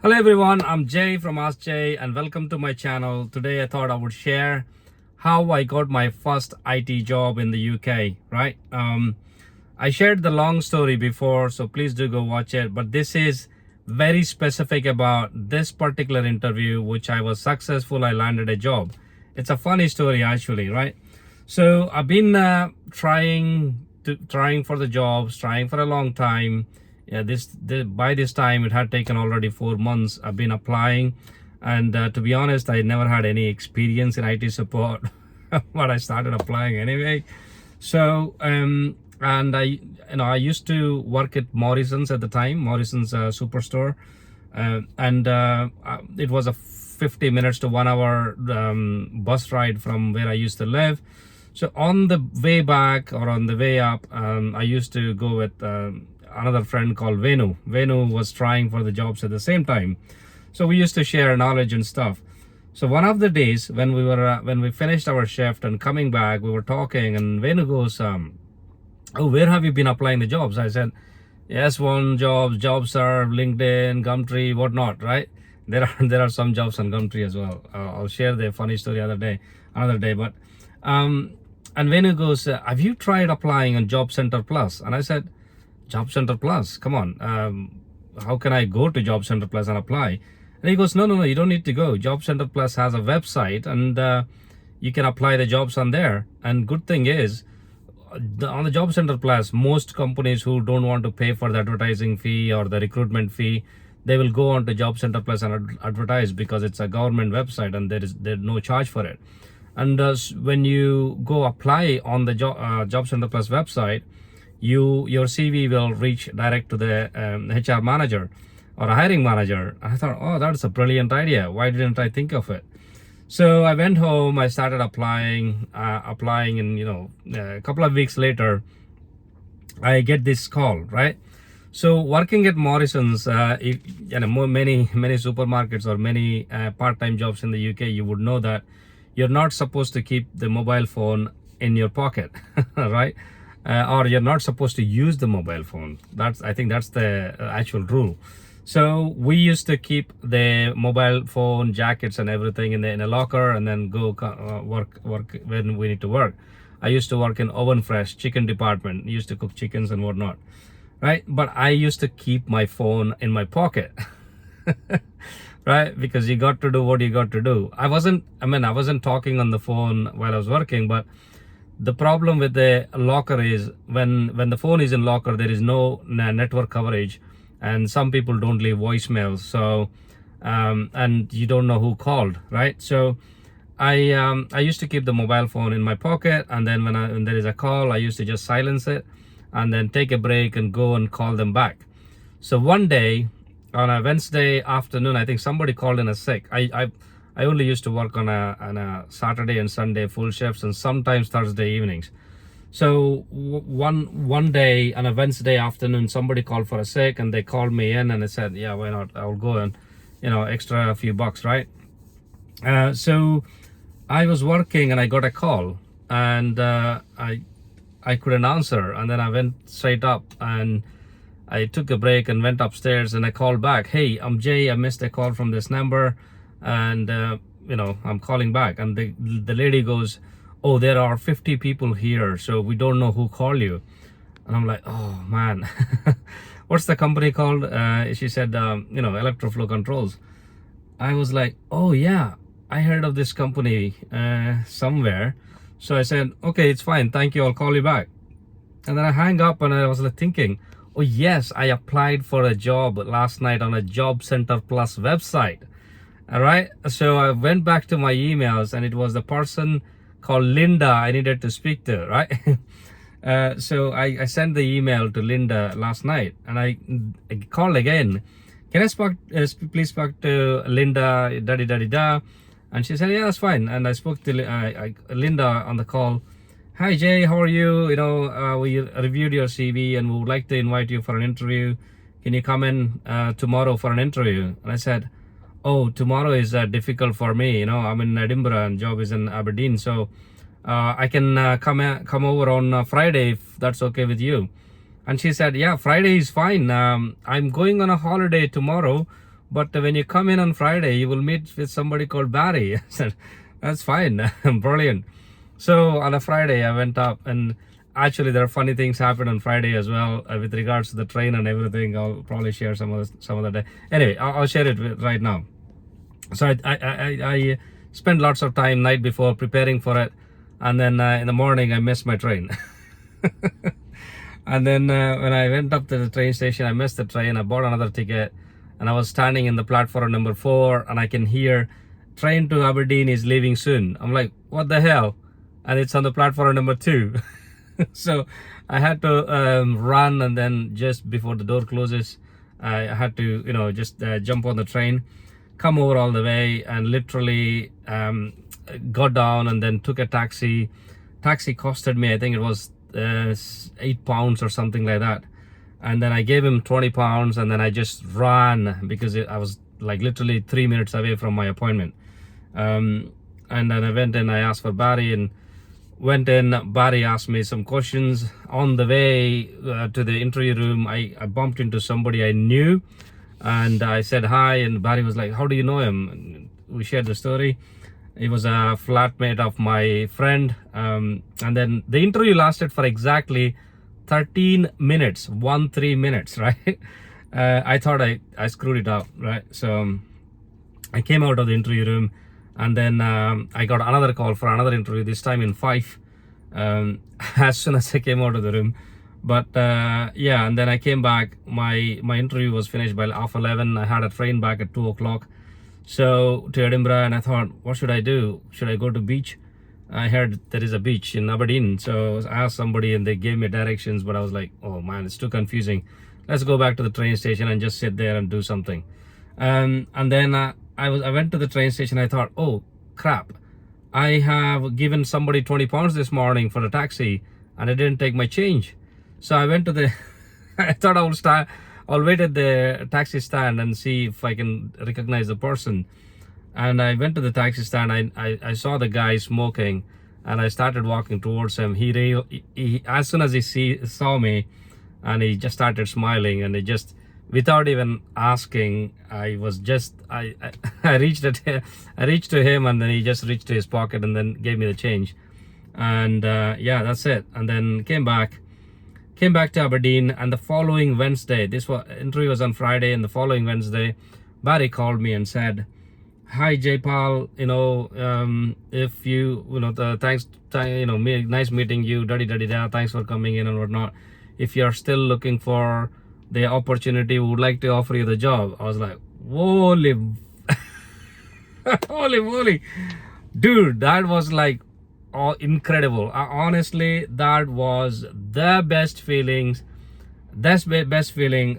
Hello everyone, I'm Jay from Ask Jay and welcome to my channel. Today I thought I would share how I got my first IT job in the UK, right? I shared the long story before, so please do go watch it. But this is very specific about this particular interview, which I was successful. I landed a job. It's a funny story actually, right? So I've been trying for the jobs, trying for a long time. Yeah, by this time it had taken already 4 months. I've been applying, and to be honest, I never had any experience in IT support, but I started applying anyway. So and I used to work at Morrison's at the time, Morrison's superstore, and it was a 50 minutes to 1 hour bus ride from where I used to live. So on the way back or on the way up, I used to go with another friend called Venu. Venu was trying for the jobs at the same time, so we used to share knowledge and stuff. So one of the days when we finished our shift and coming back, we were talking, and Venu goes, "Oh, where have you been applying the jobs?" I said, "Yes, one jobs, JobServe, LinkedIn, Gumtree, whatnot." Right? There are some jobs on Gumtree as well. I'll share the funny story another day. But and Venu goes, "Have you tried applying on Job Center Plus?" And I said, "Job Center Plus? Come on. How can I go to Job Center Plus and apply?" And he goes, No, you don't need to go. Job Center Plus has a website, and you can apply the jobs on there. And good thing is, on the Job Center Plus, most companies who don't want to pay for the advertising fee or the recruitment fee, they will go on to Job Center Plus and advertise, because it's a government website and there's no charge for it. And when you go apply on the Job Center Plus website, your CV will reach direct to the HR manager or a hiring manager. I thought, oh, that's a brilliant idea. Why didn't I think of it? So I went home, I started applying, and a couple of weeks later, I get this call, right? So working at Morrison's, many supermarkets or many part-time jobs in the UK, you would know that you're not supposed to keep the mobile phone in your pocket, right? Or you're not supposed to use the mobile phone. I think that's the actual rule. So we used to keep the mobile phone, jackets and everything in a locker, and then go work when we need to work. I used to work in Oven Fresh chicken department, used to cook chickens and whatnot, right? But I used to keep my phone in my pocket, right? Because you got to do what you got to do. I wasn't talking on the phone while I was working, but the problem with the locker is when the phone is in locker, there is no network coverage, and some people don't leave voicemails. So and you don't know who called, right? So I used to keep the mobile phone in my pocket, and then when there is a call, I used to just silence it and then take a break and go and call them back. So one day on a Wednesday afternoon, I think somebody called in a sick. I only used to work on a Saturday and Sunday full shifts, and sometimes Thursday evenings. So one day on a Wednesday afternoon, somebody called for a sick, and they called me in, and I said, yeah, why not? I'll go and extra a few bucks, right? So I was working and I got a call, and I couldn't answer, and then I went straight up and I took a break and went upstairs, and I called back. "Hey, I'm Jay. I missed a call from this number, and I'm calling back." And the lady goes, "Oh, there are 50 people here, so we don't know who called you." And I'm like, oh man. What's the company called? She said, Electroflow Controls. I was like, oh yeah, I heard of this company somewhere. So I said, okay, it's fine, thank you, I'll call you back. And then I hang up, and I was like thinking, oh yes, I applied for a job last night on a Job Center Plus website. All right, so I went back to my emails, and it was the person called Linda I needed to speak to, right? So I sent the email to Linda last night, and I called again. "Can I please speak to Linda, da-di-da-di-da?" And she said, yeah, that's fine. And I spoke to Linda on the call. "Hi Jay, how are you? We reviewed your CV and we would like to invite you for an interview. Can you come in tomorrow for an interview?" And I said, "Oh, tomorrow is difficult for me. I'm in Edinburgh and job is in Aberdeen. So I can come over on Friday if that's okay with you." And she said, "Yeah, Friday is fine. I'm going on a holiday tomorrow, but when you come in on Friday, you will meet with somebody called Barry. I said, that's fine. Brilliant. So on a Friday, I went up, and actually there are funny things happen on Friday as well with regards to the train and everything. I'll probably share some of the day. Anyway, I'll share it right now. So I spent lots of time night before preparing for it, and then in the morning I missed my train. And then when I went up to the train station, I missed the train. I bought another ticket, and I was standing in the platform number 4, and I can hear train to Aberdeen is leaving soon. I'm like, what the hell? And it's on the platform number 2. So I had to run, and then just before the door closes, I had to, just jump on the train, come over all the way, and literally got down and then took a taxi. Taxi costed me, I think it was £8 or something like that. And then I gave him £20, and then I just ran because I was like literally 3 minutes away from my appointment. And then I went in, I asked for Barry, and went in. Barry asked me some questions. On the way to the interview room, I bumped into somebody I knew, and I said hi, and Barry was like, how do you know him? And we shared the story. He was a flatmate of my friend, and then the interview lasted for exactly 13 minutes, 13 minutes, right? I thought I screwed it up, right? So I came out of the interview room, and then I got another call for another interview, this time in 5, as soon as I came out of the room. But yeah, and then I came back. My interview was finished by 11:30. I had a train back at 2 o'clock. So to Edinburgh, and I thought, what should I do? Should I go to beach? I heard there is a beach in Aberdeen. So I asked somebody, and they gave me directions, but I was like, oh man, it's too confusing. Let's go back to the train station and just sit there and do something. And then I went to the train station. I thought, oh crap, I have given somebody £20 this morning for a taxi, and I didn't take my change. So I went to the I thought I'll wait at the taxi stand and see if I can recognize the person. And I went to the taxi stand. I saw the guy smoking, and I started walking towards him. He as soon as he saw me, and he just started smiling, and he just, without even asking, I reached to him, and then he just reached to his pocket and then gave me the change. And yeah, that's it. And then came back to Aberdeen, and the following Wednesday, interview was on Friday, and the following Wednesday, Barry called me and said, hi Jaypal, if thanks, nice meeting you, thanks for coming in and whatnot. If you're still looking for the opportunity, we would like to offer you the job. I was like, holy holy moly, dude, that was like incredible. Honestly, that was the best feeling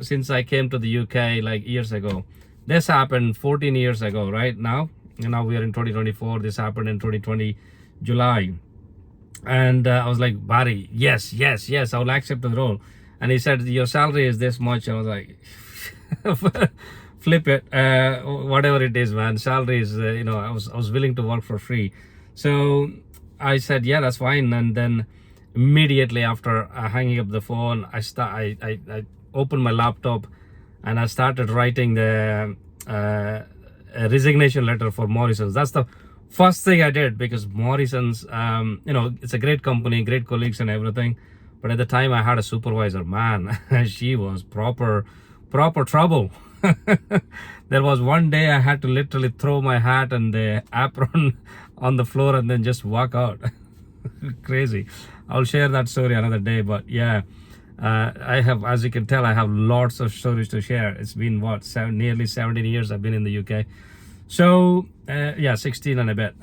since I came to the UK like years ago. This happened 14 years ago, right? Now we are in 2024. This happened in 2020 July, and I was like, Barry, yes, I will accept the role. And he said, your salary is this much. I was like, flip it, whatever it is, man. Salary is I was willing to work for free. So I said, yeah, that's fine. And then immediately after hanging up the phone, I opened my laptop, and I started writing the a resignation letter for Morrison's. That's the first thing I did, because Morrison's, it's a great company, great colleagues and everything. But at the time I had a supervisor, man, she was proper trouble. There was one day I had to literally throw my hat and the apron on the floor and then just walk out. Crazy. I'll share that story another day. But yeah, I have, as you can tell, I have lots of stories to share. It's been nearly 17 years I've been in the UK. So yeah, 16 and a bit.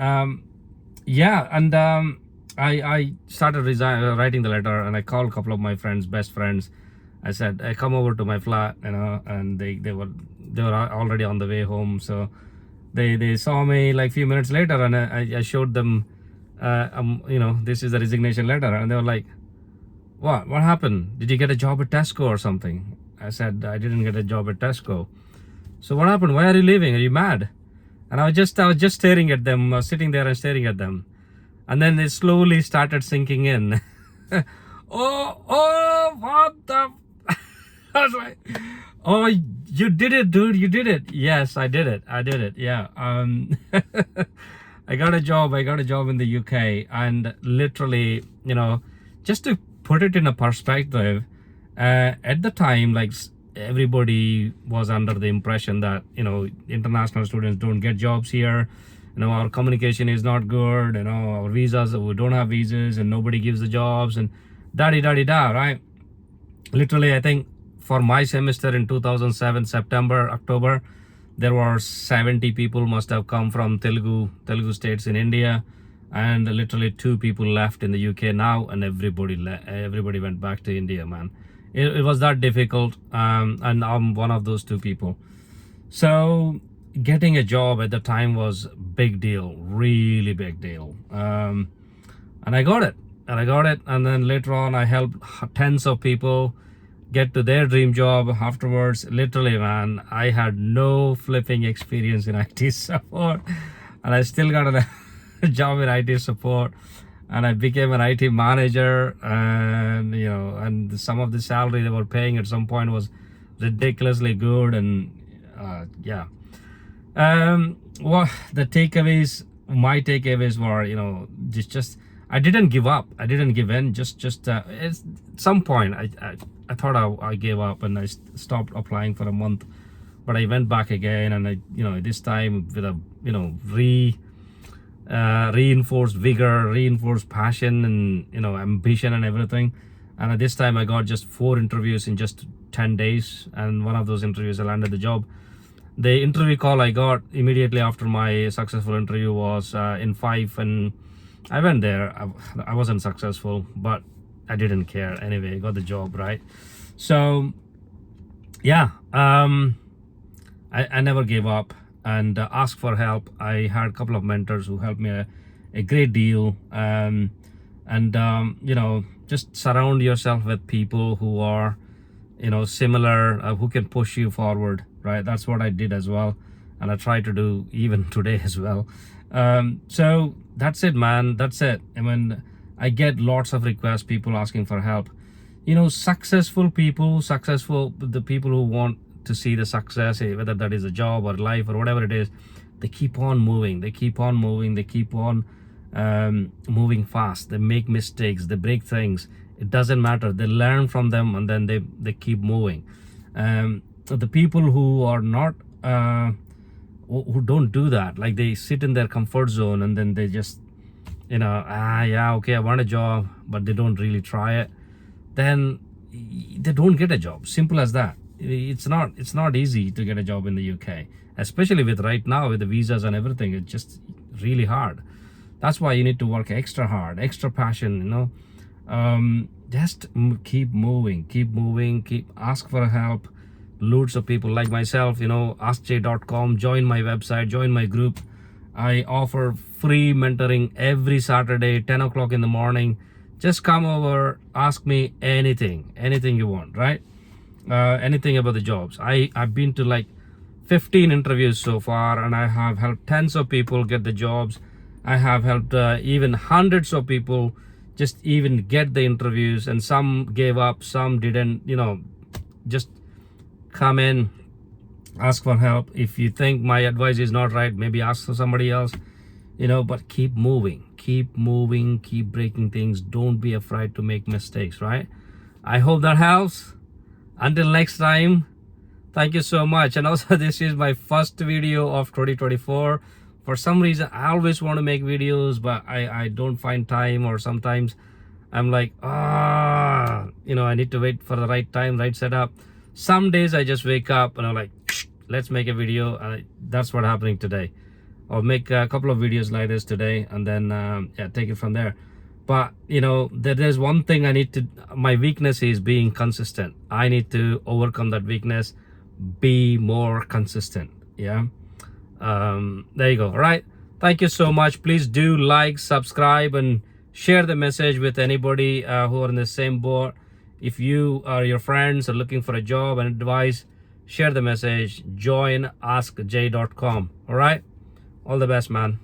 Yeah, and I started writing the letter, and I called a couple of my friends, best friends. I said, I come over to my flat, and they were already on the way home. So they saw me like a few minutes later, and I showed them, this is the resignation letter. And they were like, what happened? Did you get a job at Tesco or something? I said, I didn't get a job at Tesco. So what happened? Why are you leaving? Are you mad? And I was just staring at them, sitting there and staring at them. And then they slowly started sinking in. oh, what the... I was like, oh, you did it, dude. You did it. Yes, I did it. Yeah. I got a job. In the UK, and literally, just to put it in a perspective, at the time, like everybody was under the impression that international students don't get jobs here. Our communication is not good. Our visas, we don't have visas, and nobody gives the jobs, and da da, right? Literally, I think for my semester in 2007, September, October, there were 70 people must have come from Telugu states in India, and literally 2 people left in the UK now, and everybody went back to India, man. It was that difficult, and I'm one of those 2 people. So getting a job at the time was big deal, really big deal, and I got it. And then later on, I helped tens of people get to their dream job afterwards. Literally, man, I had no flipping experience in IT support, and I still got a job in IT support, and I became an IT manager, and and some of the salary they were paying at some point was ridiculously good, and yeah. Well, my takeaways were, just I didn't give up. I didn't give in. At some point, I thought I gave up, and I stopped applying for a month. But I went back again, and this time with a reinforced vigor, reinforced passion, and ambition and everything. And at this time, I got just 4 interviews in just 10 days, and one of those interviews I landed the job. The interview call I got immediately after my successful interview was in 5, and I went there. I wasn't successful, but I didn't care anyway. I got the job, right? So yeah, I never gave up, and asked for help. I had a couple of mentors who helped me a great deal, and just surround yourself with people who are similar, who can push you forward, right? That's what I did as well, and I try to do even today as well. So that's it, man. That's it. I mean, I get lots of requests, people asking for help. Successful people, the people who want to see the success, whether that is a job or life or whatever it is, they keep on moving. They keep on moving fast. They make mistakes. They break things. It doesn't matter. They learn from them, and then they keep moving. So the people who are not, who don't do that, like they sit in their comfort zone, and then they just, yeah, okay, I want a job, but they don't really try it, then they don't get a job. Simple as that. It's not easy to get a job in the UK, especially with right now with the visas and everything. It's just really hard. That's why you need to work extra hard, extra passion, just keep moving, keep ask for help. Loads of people like myself, askj.com, join my website, join my group. I offer free mentoring every Saturday, 10 o'clock in the morning. Just come over, ask me anything you want, right? Anything about the jobs. I've been to like 15 interviews so far, and I have helped tens of people get the jobs. I have helped even hundreds of people just even get the interviews, and some gave up, some didn't. Just come in, ask for help. If you think my advice is not right, maybe ask for somebody else, but keep moving, keep breaking things. Don't be afraid to make mistakes, right? I hope that helps. Until next time, thank you so much. And also, this is my first video of 2024. For some reason, I always want to make videos, but I don't find time, or sometimes I'm like, I need to wait for the right time, right setup. Some days I just wake up and I'm like, let's make a video. That's what's happening today. I'll make a couple of videos like this today, and then take it from there. But there's one thing my weakness is being consistent. I need to overcome that weakness, be more consistent. Yeah. There you go. All right. Thank you so much. Please do like, subscribe, and share the message with anybody who are in the same boat. If you or your friends are looking for a job and advice, share the message. Join askj.com. All right. All the best, man.